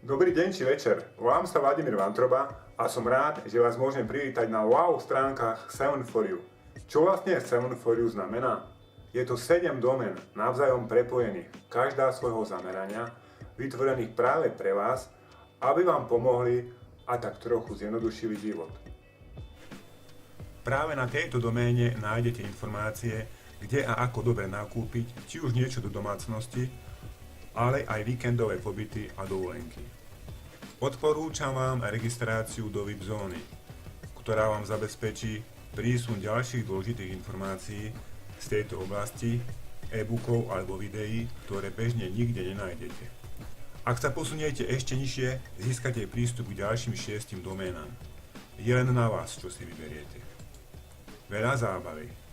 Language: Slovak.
Dobrý deň či večer, volám sa Vladimír Vantroba a som rád, že vás môžem privítať na wow stránkach 7for you. Čo vlastne 7for you znamená? Je to 7 domén navzájom prepojených, každá svojho zamerania, vytvorených práve pre vás, aby vám pomohli a tak trochu zjednodušili život. Práve na tejto doméne nájdete informácie, kde a ako dobre nakúpiť, či už niečo do domácnosti, ale aj víkendové pobyty a dovolenky. Odporúčam vám registráciu do VIP zóny, ktorá vám zabezpečí prísun ďalších dôležitých informácií z tejto oblasti, e-bookov alebo videí, ktoré bežne nikde nenájdete. Ak sa posuniete ešte nižšie, získate prístup k ďalším 6 doménam. Je len na vás, čo si vyberiete. Veľa zábavy.